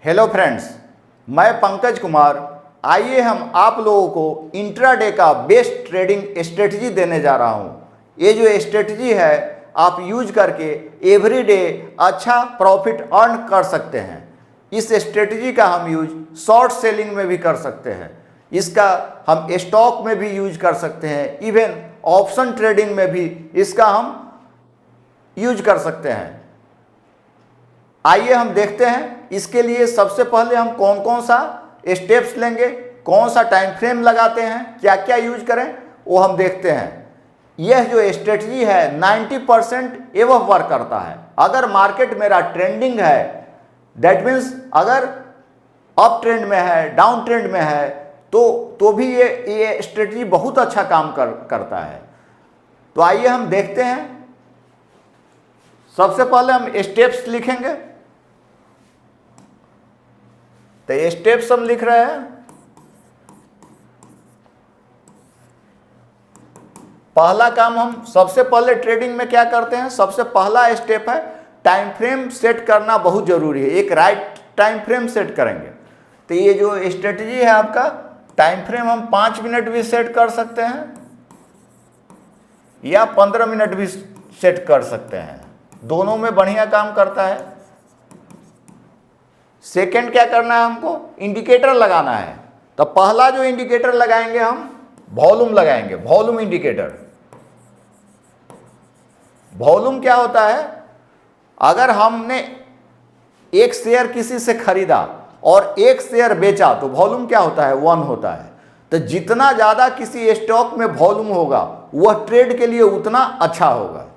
Hello friends, मैं पंकज कुमार। आइए हम आप लोगों को इंट्राडे का बेस्ट ट्रेडिंग स्ट्रेटजी देने जा रहा हूं। ये जो स्ट्रेटजी है आप यूज करके एवरीडे अच्छा प्रॉफिट अर्न कर सकते हैं। इस स्ट्रेटजी का हम यूज शॉर्ट सेलिंग में भी कर सकते हैं, इसका हम स्टॉक में भी यूज कर सकते हैं, इवन ऑप्शन ट्रेडिंग में भी इसका हम यूज कर सकते हैं। आइए हम देखते हैं। इसके लिए सबसे पहले हम कौन कौन सा स्टेप्स लेंगे, कौन सा टाइम फ्रेम लगाते हैं, क्या क्या यूज करें, वो हम देखते हैं। यह जो स्ट्रेटजी है 90% एवं वर्क करता है। अगर मार्केट मेरा ट्रेंडिंग है, दैट मीन्स अगर अप ट्रेंड में है, डाउन ट्रेंड में है, तो भी ये स्ट्रेटजी बहुत अच्छा काम करता है। तो आइए हम देखते हैं। सबसे पहले हम स्टेप्स लिखेंगे। तो ये स्टेप्स हम लिख रहे हैं। पहला काम हम सबसे पहले ट्रेडिंग में क्या करते हैं, सबसे पहला स्टेप है टाइम फ्रेम सेट करना बहुत जरूरी है। एक राइट टाइम फ्रेम सेट करेंगे। तो ये जो स्ट्रेटजी है आपका, टाइम फ्रेम हम 5 मिनट भी सेट कर सकते हैं या 15 मिनट भी सेट कर सकते हैं, दोनों में बढ़िया काम करता है। सेकंड क्या करना है, हमको इंडिकेटर लगाना है। तो पहला जो इंडिकेटर लगाएंगे हम वॉल्यूम लगाएंगे, वॉल्यूम इंडिकेटर। वॉल्यूम क्या होता है, अगर हमने एक शेयर किसी से खरीदा और एक शेयर बेचा तो वॉल्यूम क्या होता है, 1 होता है। तो जितना ज्यादा किसी स्टॉक में वॉल्यूम होगा वह ट्रेड के लिए उतना अच्छा होगा।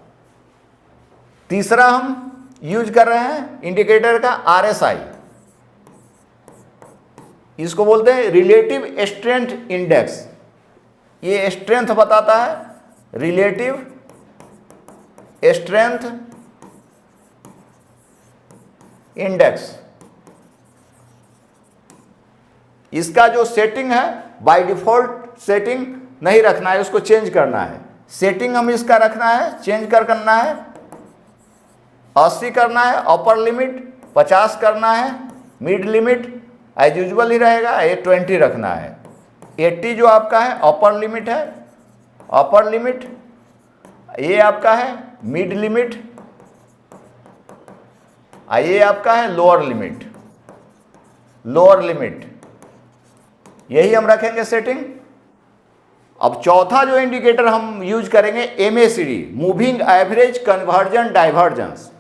तीसरा हम यूज कर रहे हैं इंडिकेटर का RSI, इसको बोलते हैं रिलेटिव स्ट्रेंथ इंडेक्स। ये स्ट्रेंथ बताता है, रिलेटिव स्ट्रेंथ इंडेक्स। इसका जो सेटिंग है बाय डिफॉल्ट सेटिंग नहीं रखना है, उसको चेंज करना है। सेटिंग हम इसका रखना है, चेंज करना है। 80 करना है अपर लिमिट, 50 करना है मिड लिमिट, एज यूजुअल ही रहेगा। ये 20 रखना है। 80 जो आपका है अपर लिमिट है, अपर लिमिट। ये आपका है मिड लिमिट, ये आपका है लोअर लिमिट, लोअर लिमिट। यही हम रखेंगे सेटिंग। अब चौथा जो इंडिकेटर हम यूज करेंगे MACD, moving average conversion divergence.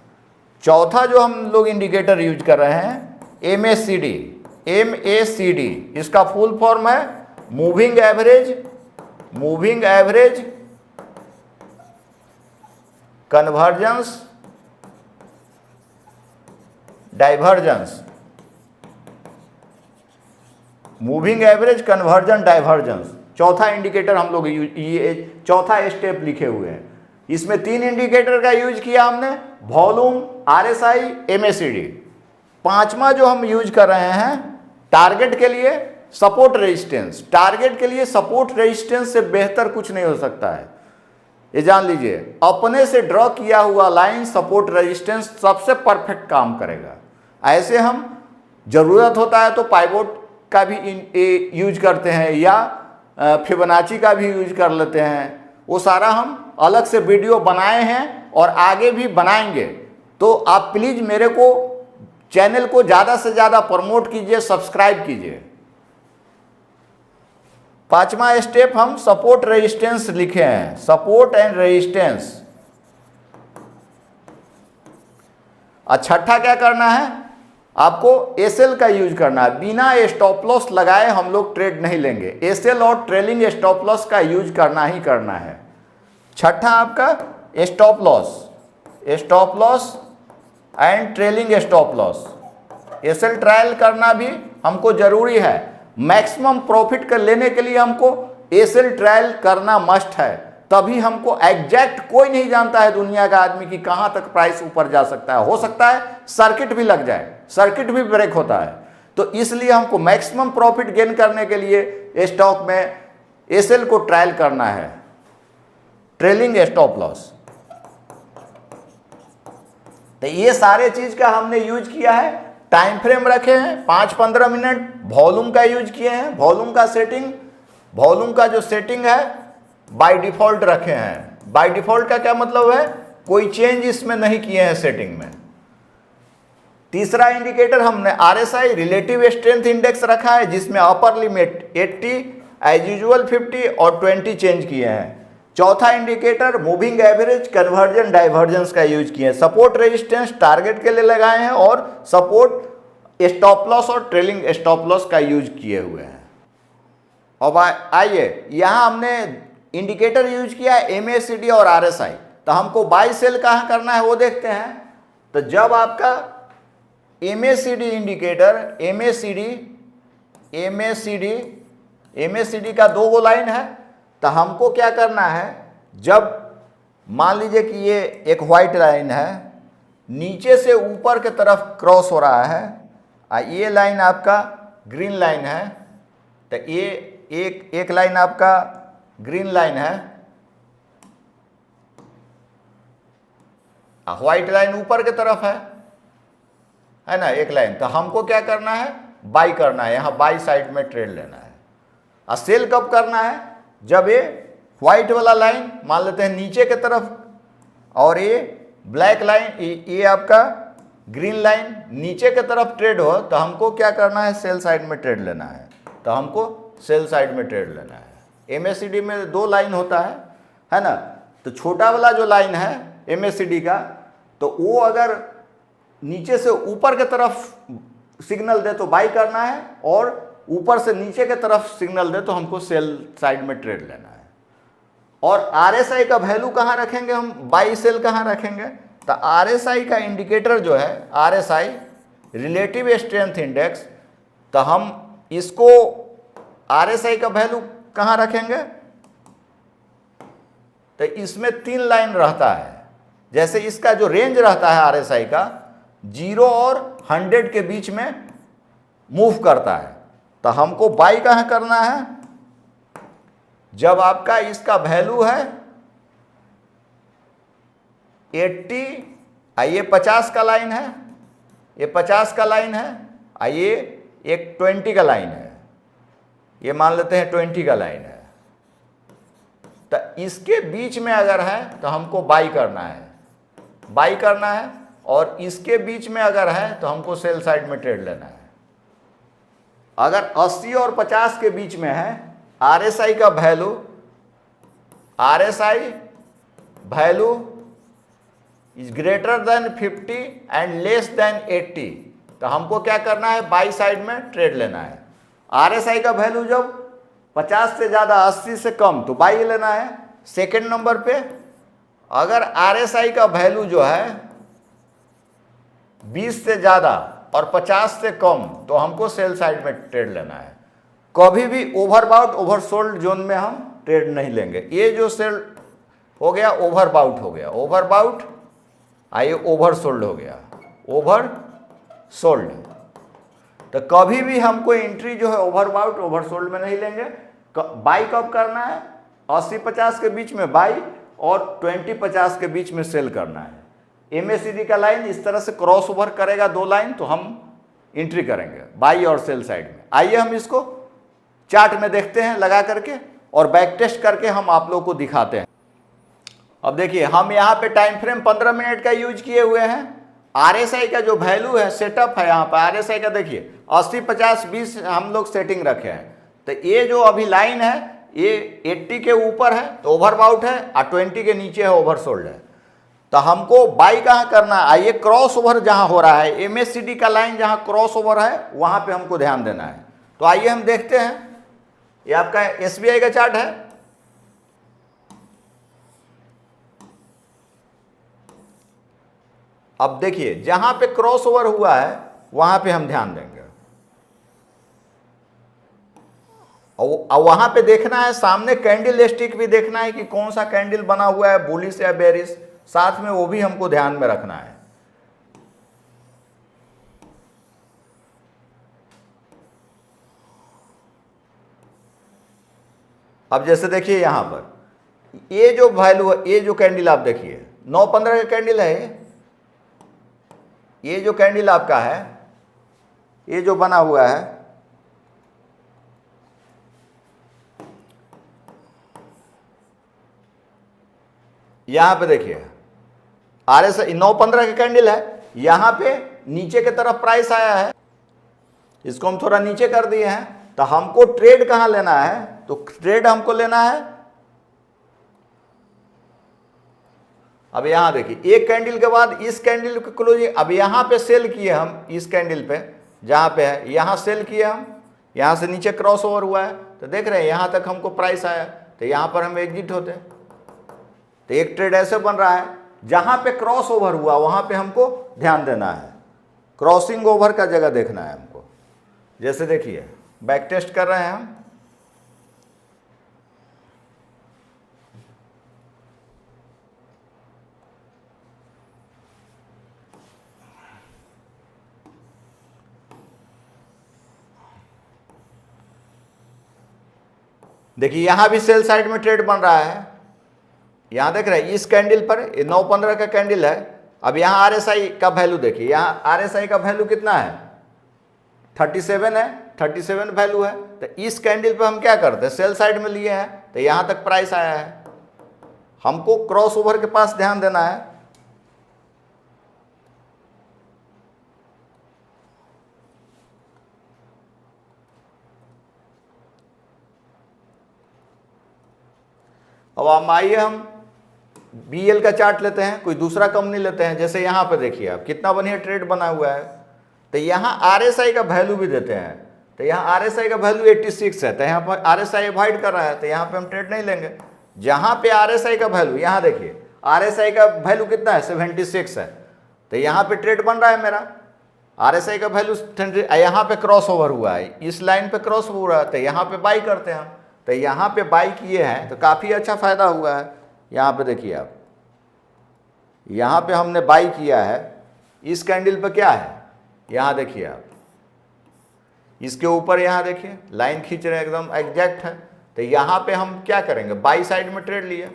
चौथा जो हम लोग इंडिकेटर यूज कर रहे हैं MACD, इसका फुल फॉर्म है moving average convergence divergence. Moving average conversion divergence चौथा इंडिकेटर हम लोग ये चौथा स्टेप लिखे हुए हैं। इसमें 3 इंडिकेटर का यूज किया हमने, वॉल्यूम, RSI, MACD। पांचवा जो हम यूज कर रहे हैं टारगेट के लिए सपोर्ट रेजिस्टेंस। टारगेट के लिए सपोर्ट रेजिस्टेंस से बेहतर कुछ नहीं हो सकता है, ये जान लीजिए। अपने से ड्रॉ किया हुआ लाइन सपोर्ट रेजिस्टेंस सबसे परफेक्ट काम करेगा। ऐसे हम जरूरत होता है तो पाइवोट का भी यूज करते हैं या फिबोनाची का भी यूज कर लेते हैं। वो सारा हम अलग से वीडियो बनाए हैं और आगे भी बनाएंगे। तो आप प्लीज मेरे को चैनल को ज़्यादा से ज़्यादा प्रमोट कीजिए, सब्सक्राइब कीजिए। पांचवा स्टेप हम सपोर्ट रेजिस्टेंस लिखे हैं, सपोर्ट एंड रेजिस्टेंस। और छठा क्या करना है, आपको SL का यूज करना है। बिना स्टॉप लॉस लगाए हम लोग ट्रेड नहीं लेंगे। SL और ट्रेलिंग स्टॉप लॉस का यूज करना ही करना है। छठा आपका stop loss and trailing stop loss. SL trial करना भी हमको जरूरी है। मैक्सिमम प्रॉफिट कर लेने के लिए हमको SL ट्रायल करना मस्ट है। तभी हमको एग्जैक्ट, कोई नहीं जानता है दुनिया का आदमी कि कहां तक प्राइस ऊपर जा सकता है। हो सकता है सर्किट भी लग जाए, सर्किट भी ब्रेक होता है। तो इसलिए हमको मैक्सिमम प्रॉफिट गेन करने के लिए स्टॉक में SL को ट्रायल करना है, ट्रेलिंग स्टॉप लॉस। तो ये सारे चीज का हमने यूज किया है। टाइम फ्रेम रखे हैं 5-15 मिनट, वॉल्यूम का यूज किए हैं, वॉल्यूम का जो सेटिंग है बाय डिफॉल्ट रखे हैं। बाय डिफॉल्ट का क्या मतलब है, कोई चेंज इसमें नहीं किए हैं सेटिंग में। तीसरा इंडिकेटर हमने RSI रिलेटिव स्ट्रेंथ इंडेक्स रखा है, जिसमें अपर लिमिट 80, एज यूजुअल 50 और 20 चेंज किए हैं। चौथा indicator moving average conversion divergence का यूज किए हैं। सपोर्ट रेजिस्टेंस टारगेट के लिए लगाए हैं और सपोर्ट स्टॉप लॉस और ट्रेलिंग स्टॉप लॉस का यूज किए हुए हैं। अब आइए यहाँ हमने इंडिकेटर यूज किया है MACD और RSI। तो हमको बाय सेल कहाँ करना है वो देखते हैं। तो जब आपका MACD इंडिकेटर MACD का 2 लाइन है, तो हमको क्या करना है, जब मान लीजिए कि ये एक व्हाइट लाइन है, नीचे से ऊपर की तरफ क्रॉस हो रहा है, ये लाइन आपका ग्रीन लाइन है, तो ये एक लाइन आपका ग्रीन लाइन है, व्हाइट लाइन ऊपर की तरफ है ना, एक लाइन। तो हमको क्या करना है, बाई करना है, यहाँ बाई साइड में ट्रेड लेना है। और सेल कब करना है, जब ये व्हाइट वाला लाइन मान लेते हैं नीचे की तरफ, और ये ब्लैक लाइन, ये आपका ग्रीन लाइन नीचे की तरफ ट्रेड हो, तो हमको क्या करना है, सेल साइड में ट्रेड लेना है। तो हमको सेल साइड में ट्रेड लेना है। MACD में 2 लाइन होता है ना। तो छोटा वाला जो लाइन है MACD का, तो वो अगर नीचे से ऊपर की तरफ सिग्नल दे तो बाई करना है, और ऊपर से नीचे की तरफ सिग्नल दे तो हमको सेल साइड में ट्रेड लेना है। और RSI का वैल्यू कहाँ रखेंगे हम, बाई सेल कहाँ रखेंगे। तो RSI का इंडिकेटर जो है RSI रिलेटिव स्ट्रेंथ इंडेक्स, तो हम इसको RSI का वैल्यू कहाँ रखेंगे, तो इसमें 3 लाइन रहता है। जैसे इसका जो रेंज रहता है RSI का 0 और 100 के बीच में मूव करता है। तो हमको बाई कहाँ करना है, जब आपका इसका वैल्यू है 80, ये 50 का लाइन है, ये 50 का लाइन है, ये एक 20 का लाइन है, ये मान लेते हैं 20 का लाइन है। तो इसके बीच में अगर है तो हमको बाई करना है, और इसके बीच में अगर है तो हमको सेल साइड में ट्रेड लेना है। अगर 80 और 50 के बीच में है, RSI का value is greater than 50 and less than 80, तो हमको क्या करना है, बाई साइड में ट्रेड लेना है। RSI का वैल्यू जब 50 से ज़्यादा 80 से कम तो बाई लेना है। सेकेंड नंबर पे अगर RSI का वैल्यू जो है 20 से ज़्यादा और 50 से कम तो हमको सेल साइड में ट्रेड लेना है। कभी भी ओवरबाउट ओवरसोल्ड जोन में हम ट्रेड नहीं लेंगे। ये जो सेल हो गया ओवरबाउट हो गया, ओवरबाउट आइए ओवरसोल्ड हो गया, ओवरसोल्ड। तो कभी भी हमको एंट्री जो है ओवरबाउट ओवरसोल्ड में नहीं लेंगे। बाई कब करना है, 80-50 के बीच में बाई और 20-50 के बीच में सेल करना है। MACD का लाइन इस तरह से क्रॉस ओवर करेगा 2 लाइन, तो हम एंट्री करेंगे बाई और सेल साइड में। आइए हम इसको चार्ट में देखते हैं लगा करके, और बैक टेस्ट करके हम आप लोग को दिखाते हैं। अब देखिए हम यहाँ पे टाइम फ्रेम 15 मिनट का यूज किए हुए हैं। RSI का जो वैल्यू है सेटअप है यहाँ पर, RSI का देखिए 80-50-20 हम लोग सेटिंग रखे हैं। तो ये जो अभी लाइन है ये 80 के ऊपर है तो ओवरबाउट है, और 20 के नीचे है ओवरसोल्ड है। तो हमको बाई कहाँ करना है, आइए क्रॉस ओवर जहाँ हो रहा है, MACD का लाइन जहाँ क्रॉस ओवर है वहाँ पे हमको ध्यान देना है। तो आइए हम देखते हैं, ये आपका SBI का चार्ट है। अब देखिए जहां पे क्रॉस ओवर हुआ है वहां पे हम ध्यान देंगे, और वहां पे देखना है सामने कैंडल स्टिक भी देखना है कि कौन सा कैंडल बना हुआ है, बुलिश या बेरिश, साथ में वो भी हमको ध्यान में रखना है। अब जैसे देखिए यहां पर ये जो वैल्यू है, ये जो कैंडल आप देखिए 9-15 का कैंडल है, ये जो कैंडल आपका है ये जो बना हुआ है, यहां पे देखिए RSI 915 का कैंडल है, यहां पे नीचे की तरफ प्राइस आया है, इसको हम थोड़ा नीचे कर दिए हैं। तो हमको ट्रेड कहां लेना है, तो ट्रेड हमको लेना है, अब यहां देखिए एक कैंडल के बाद इस कैंडल की क्लोजिंग, अब यहां पे सेल किए हम, इस कैंडल पे जहां पे है यहां सेल किए हम, यहां से नीचे क्रॉस ओवर हुआ है, तो देख रहे हैं यहां तक हमको प्राइस आया, तो यहां पर हम एग्जिट होते हैं। तो एक ट्रेड ऐसे बन रहा है, जहां पे क्रॉस ओवर हुआ वहां पे हमको ध्यान देना है, क्रॉसिंग ओवर का जगह देखना है हमको। जैसे देखिए बैक टेस्ट कर रहे हैं हम, देखिए यहां भी सेल साइड में ट्रेड बन रहा है, यहां देख रहे हैं इस कैंडल पर 915 का कैंडल है। अब यहां RSI का वैल्यू देखिए, यहां RSI का वैल्यू कितना है, 37 है, 37 वैल्यू है। तो इस कैंडल पे हम क्या करते हैं, सेल साइड में लिए हैं, तो यहां तक प्राइस आया है, हमको क्रॉस ओवर के पास ध्यान देना है। अब हम आइए हम BL का चार्ट लेते हैं, कोई दूसरा कंपनी लेते हैं। जैसे यहां पे देखिए आप कितना बढ़िया ट्रेड बना हुआ है, तो यहां RSI का वैल्यू भी देते हैं, तो यहाँ RSI का वैल्यू 86 है, तो यहाँ पर RSI अवॉइड कर रहा है, तो यहाँ पे हम ट्रेड नहीं लेंगे। जहाँ पे RSI का वैल्यू, यहाँ देखिए RSI का वैल्यू कितना है, 76 है, तो यहाँ पे ट्रेड बन रहा है मेरा। RSI का वैल्यू यहाँ पे क्रॉस ओवर हुआ है, इस लाइन पे क्रॉस ओवर हुआ है, तो यहाँ पे बाई करते हैं हम। तो यहाँ पे बाई किए हैं तो काफ़ी अच्छा फायदा हुआ है। यहाँ पे देखिए आप, यहाँ पे हमने बाई किया है, इस कैंडल पे क्या है, यहाँ देखिए आप, इसके ऊपर यहाँ देखिए लाइन खींच रहे हैं, एकदम एग्जैक्ट है। तो यहाँ पे हम क्या करेंगे, बाई साइड में ट्रेड लिए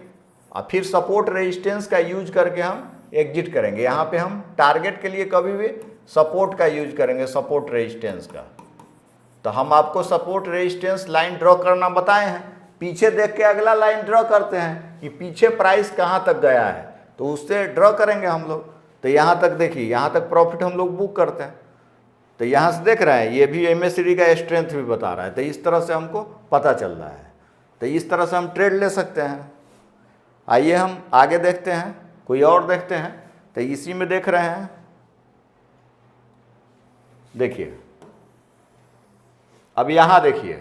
और फिर सपोर्ट रेजिस्टेंस का यूज करके हम एग्जिट करेंगे। यहाँ पे हम टारगेट के लिए कभी भी सपोर्ट का यूज करेंगे, सपोर्ट रेजिस्टेंस का। तो हम आपको सपोर्ट रेजिस्टेंस लाइन ड्रॉ करना बताए हैं, पीछे देख के अगला लाइन ड्रॉ करते हैं कि पीछे प्राइस कहाँ तक गया है, तो उससे ड्रॉ करेंगे हम लोग। तो यहाँ तक देखिए, यहाँ तक प्रॉफिट हम लोग बुक करते हैं। तो यहाँ से देख रहे हैं ये भी MACD का स्ट्रेंथ भी बता रहा है, तो इस तरह से हमको पता चल रहा है। तो इस तरह से हम ट्रेड ले सकते हैं। आइए हम आगे देखते हैं, कोई और देखते हैं। तो इसी में देख रहे हैं, देखिए अब यहाँ देखिए,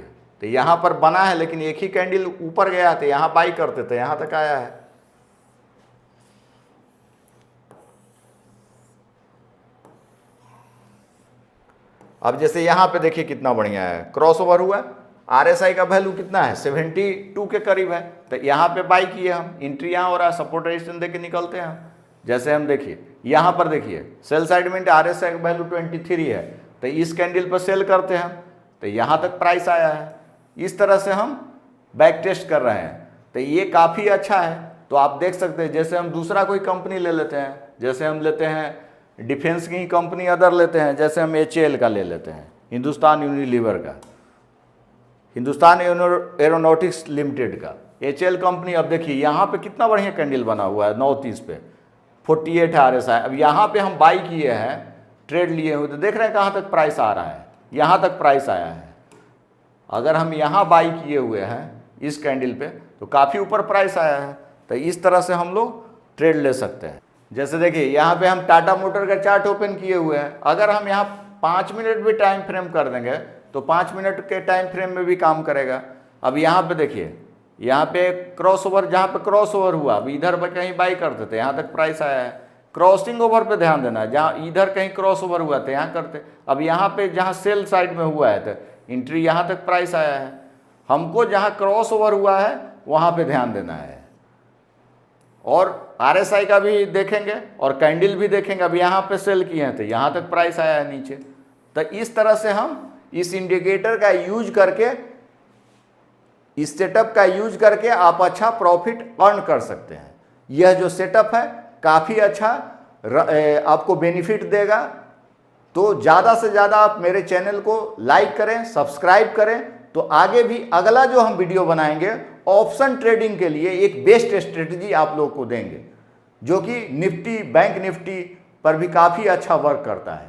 तो यहाँ पर बना है लेकिन एक ही कैंडल ऊपर गया, तो यहाँ बाई करते थे, यहाँ तक आया है। अब जैसे यहाँ पे देखिए कितना बढ़िया है, क्रॉस ओवर हुआ, RSI का वैल्यू कितना है, 72 के करीब है। तो यहाँ पे बाई किए हम, एंट्री यहाँ हो रहा है, सपोर्ट रेजिस्टेंस देके निकलते हैं हम। जैसे हम देखिए यहाँ पर देखिए सेल साइड में RSI का वैल्यू 23 है, तो इस कैंडल पर सेल करते हैं, तो यहाँ तक प्राइस आया है। इस तरह से हम बैक टेस्ट कर रहे हैं, तो ये काफ़ी अच्छा है। तो आप देख सकते हैं, जैसे हम दूसरा कोई कंपनी ले लेते हैं, जैसे हम लेते हैं डिफेंस की कंपनी अदर लेते हैं, जैसे हम HAL का ले लेते हैं, हिंदुस्तान यूनिलीवर का, हिंदुस्तान एरोनॉटिक्स लिमिटेड का, HAL कंपनी। अब देखिए यहाँ पे कितना बढ़िया कैंडल बना हुआ है, 9:30 पे 48 है RSI। अब यहाँ पे हम बाई किए हैं, ट्रेड लिए हुए, तो देख रहे हैं कहाँ तक प्राइस आ रहा है, यहाँ तक प्राइस आया है। अगर हम यहाँ बाई किए हुए हैं इस कैंडल पे, तो काफ़ी ऊपर प्राइस आया है। तो इस तरह से हम लोग ट्रेड ले सकते हैं। जैसे देखिए यहाँ पे हम टाटा मोटर का चार्ट ओपन किए हुए हैं, अगर हम यहाँ 5 मिनट भी टाइम फ्रेम कर देंगे तो 5 मिनट के टाइम फ्रेम में भी काम करेगा। अब यहाँ पे देखिए, यहाँ पे क्रॉस ओवर, जहाँ पे क्रॉस ओवर हुआ, अब इधर पर कहीं बाई करते थे, यहाँ तक प्राइस आया है। क्रॉसिंग ओवर पे ध्यान देना है, जहाँ इधर कहीं क्रॉस ओवर हुआ था यहाँ करते। अब यहाँ पे जहाँ सेल साइड में हुआ है तो एंट्री, यहाँ तक प्राइस आया है। हमको जहाँ क्रॉस ओवर हुआ है वहाँ पे ध्यान देना है, और RSI का भी देखेंगे और कैंडल भी देखेंगे। अब यहाँ पे सेल किए हैं तो यहाँ तक प्राइस आया है नीचे। तो इस तरह से हम इस इंडिकेटर का यूज करके, इस सेटअप का यूज करके आप अच्छा प्रॉफिट अर्न कर सकते हैं। यह जो सेटअप है काफ़ी अच्छा आपको बेनिफिट देगा, तो ज़्यादा से ज़्यादा आप मेरे चैनल को लाइक करें, सब्सक्राइब करें, तो आगे भी अगला जो हम वीडियो बनाएंगे ऑप्शन ट्रेडिंग के लिए एक बेस्ट स्ट्रेटजी आप लोग को देंगे, जो कि निफ्टी, बैंक निफ्टी पर भी काफ़ी अच्छा वर्क करता है।